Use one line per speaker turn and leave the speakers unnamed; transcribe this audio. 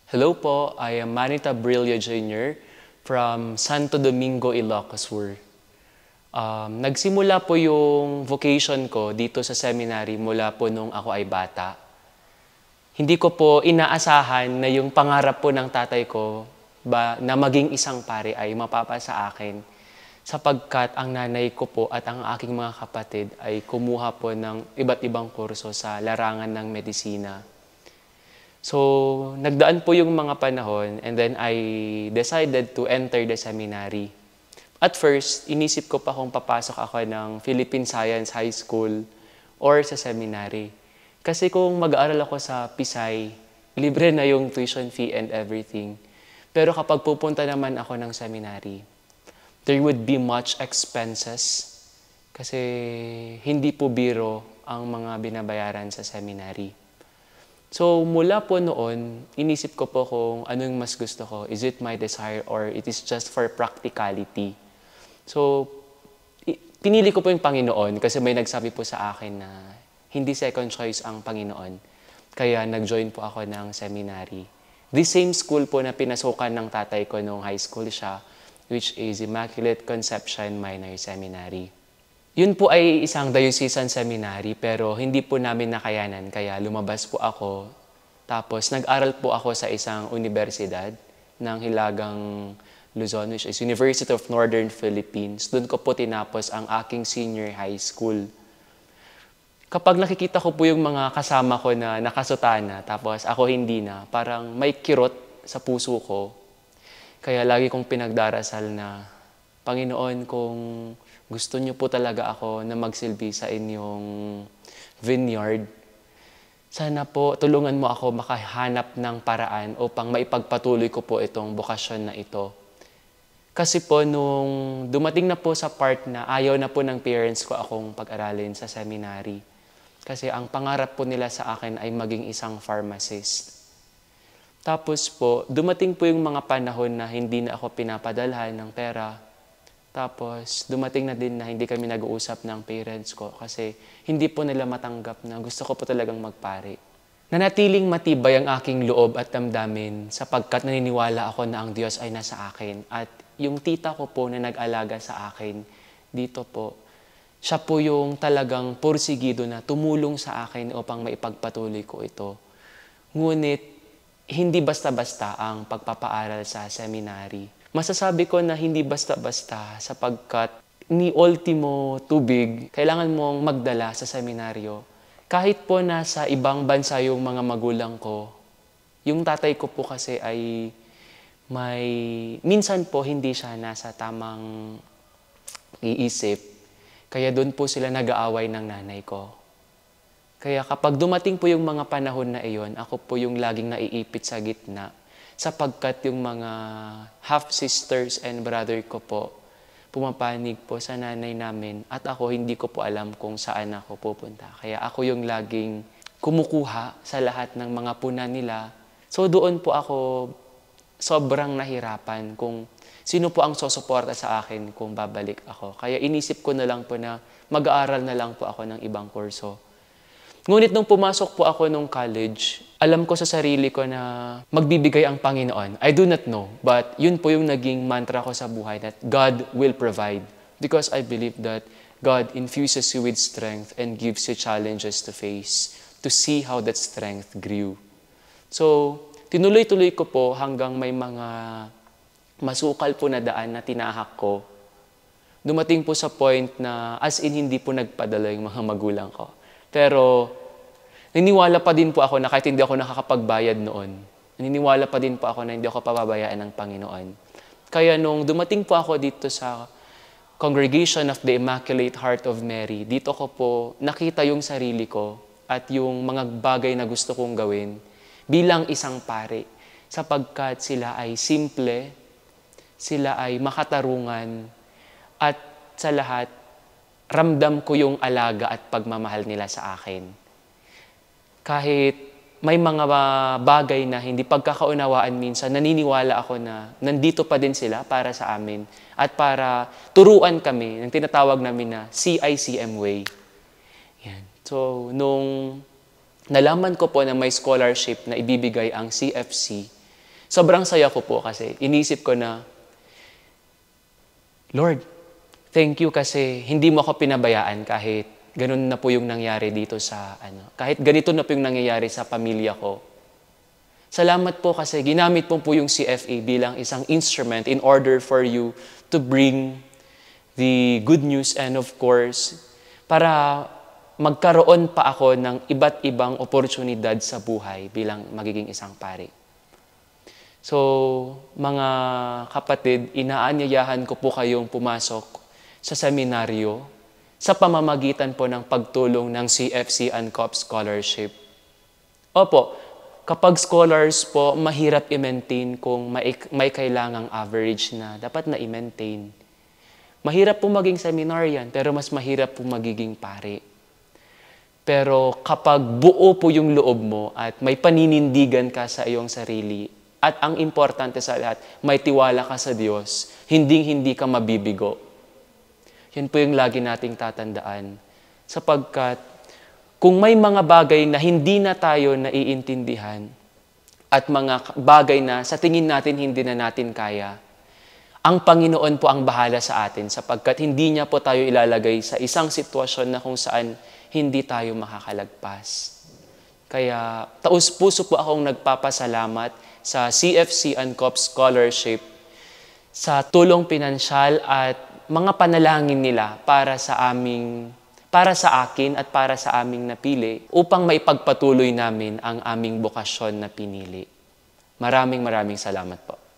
Hello po, I am Manita Brillo Jr. from Santo Domingo, Ilocos Sur. Nagsimula po yung vocation ko dito sa seminary mula po nung ako ay bata. Hindi ko po inaasahan na yung pangarap po ng tatay ko na maging isang pare ay mapapasa sa akin sapagkat ang nanay ko po at ang aking mga kapatid ay kumuha po ng iba't ibang kurso sa larangan ng medisina. So, nagdaan po yung mga panahon and then I decided to enter the seminary. At first, inisip ko pa kung papasok ako ng Philippine Science High School or sa seminary. Kasi kung mag-aaral ako sa Pisay, libre na yung tuition fee and everything. Pero kapag pupunta naman ako ng seminary, there would be much expenses kasi hindi po biro ang mga binabayaran sa seminary. So, mula po noon, inisip ko po kung ano yung mas gusto ko. Is it my desire or it is just for practicality? So, pinili ko po yung Panginoon kasi may nagsabi po sa akin na hindi second choice ang Panginoon. Kaya nag-join po ako ng seminary. The same school po na pinasukan ng tatay ko nung high school siya, which is Immaculate Conception Minor Seminary. Yun po ay isang diocesan seminary pero hindi po namin nakayanan kaya lumabas po ako. Tapos nag-aral po ako sa isang universidad ng Hilagang Luzon, which is University of Northern Philippines. Doon ko po tinapos ang aking senior high school. Kapag nakikita ko po yung mga kasama ko na nakasutana tapos ako hindi na, parang may kirot sa puso ko. Kaya lagi kong pinagdarasal na, Panginoon, kung gusto niyo po talaga ako na magsilbi sa inyong vineyard, sana po tulungan mo ako makahanap ng paraan upang maipagpatuloy ko po itong bokasyon na ito. Kasi po nung dumating na po sa part na ayaw na po ng parents ko akong pag-aralin sa seminary. Kasi ang pangarap po nila sa akin ay maging isang pharmacist. Tapos po, dumating po yung mga panahon na hindi na ako pinapadalhan ng pera. Tapos, dumating na din na hindi kami nag-uusap ng parents ko kasi hindi po nila matanggap na gusto ko po talagang magpare. Nanatiling matibay ang aking loob at damdamin sapagkat naniniwala ako na ang Diyos ay nasa akin. At yung tita ko po na nag-alaga sa akin, dito po, siya po yung talagang porsigido na tumulong sa akin upang maipagpatuloy ko ito. Ngunit, hindi basta-basta ang pagpapaaral sa seminary. Masasabi ko na hindi basta-basta sapagkat ni ultimo tubig, kailangan mong magdala sa seminaryo. Kahit po nasa ibang bansa yung mga magulang ko, yung tatay ko po kasi ay minsan po hindi siya nasa tamang iisip. Kaya doon po sila nag-aaway ng nanay ko. Kaya kapag dumating po yung mga panahon na iyon, ako po yung laging naiipit sa gitna. Sapagkat yung mga half-sisters and brother ko po, pumapanig po sa nanay namin at ako hindi ko po alam kung saan ako pupunta. Kaya ako yung laging kumukuha sa lahat ng mga puna nila. So doon po ako sobrang nahirapan kung sino po ang sosuporta sa akin kung babalik ako. Kaya inisip ko na lang po na mag-aaral na lang po ako ng ibang kurso. Ngunit nung pumasok po ako nung college, alam ko sa sarili ko na magbibigay ang Panginoon. I do not know, but yun po yung naging mantra ko sa buhay that God will provide. Because I believe that God infuses you with strength and gives you challenges to face, to see how that strength grew. So, tinuloy-tuloy ko po hanggang may mga masukal po na daan na tinahak ko. Dumating po sa point na as in hindi po nagpadala yung mga magulang ko. Pero, naniniwala pa din po ako na kahit hindi ako nakakapagbayad noon, naniniwala pa din po ako na hindi ako pababayaan ng Panginoon. Kaya nung dumating po ako dito sa Congregation of the Immaculate Heart of Mary, dito ko po nakita yung sarili ko at yung mga bagay na gusto kong gawin bilang isang pare. Sapagkat sila ay simple, sila ay makatarungan, at sa lahat, ramdam ko yung alaga at pagmamahal nila sa akin. Kahit may mga bagay na hindi pagkakaunawaan minsan, naniniwala ako na nandito pa din sila para sa amin at para turuan kami ng tinatawag namin na CICM Way. Yan. So, nung nalaman ko po na may scholarship na ibibigay ang CFC, Sobrang saya ko po kasi inisip ko na, Lord, thank you kasi hindi mo ako pinabayaan kahit ganun na po yung nangyari dito sa kahit ganito na po yung nangyayari sa pamilya ko. Salamat po kasi ginamit po yung CFA bilang isang instrument in order for you to bring the good news and of course, para magkaroon pa ako ng iba't ibang oportunidad sa buhay bilang magiging isang pari. So, mga kapatid, inaanyayahan ko po kayong pumasok sa seminaryo sa pamamagitan po ng pagtulong ng CFC ANCOP Scholarship. Opo, kapag scholars po, mahirap i-maintain kung may kailangang average na dapat na i-maintain. Mahirap po maging seminarian, pero mas mahirap po magiging pari. Pero kapag buo po yung loob mo at may paninindigan ka sa iyong sarili, at ang importante sa lahat, may tiwala ka sa Diyos, hindi ka mabibigo. Yan po yung lagi nating tatandaan. Sapagkat kung may mga bagay na hindi na tayo naiintindihan at mga bagay na sa tingin natin hindi na natin kaya, ang Panginoon po ang bahala sa atin sapagkat hindi niya po tayo ilalagay sa isang sitwasyon na kung saan hindi tayo makakalagpas. Kaya taus-puso po akong nagpapasalamat sa CFC ANCOP Scholarship sa tulong pinansyal at mga panalangin nila para sa akin at para sa aming napili upang maipagpatuloy namin ang aming bokasyon na pinili. Maraming salamat po.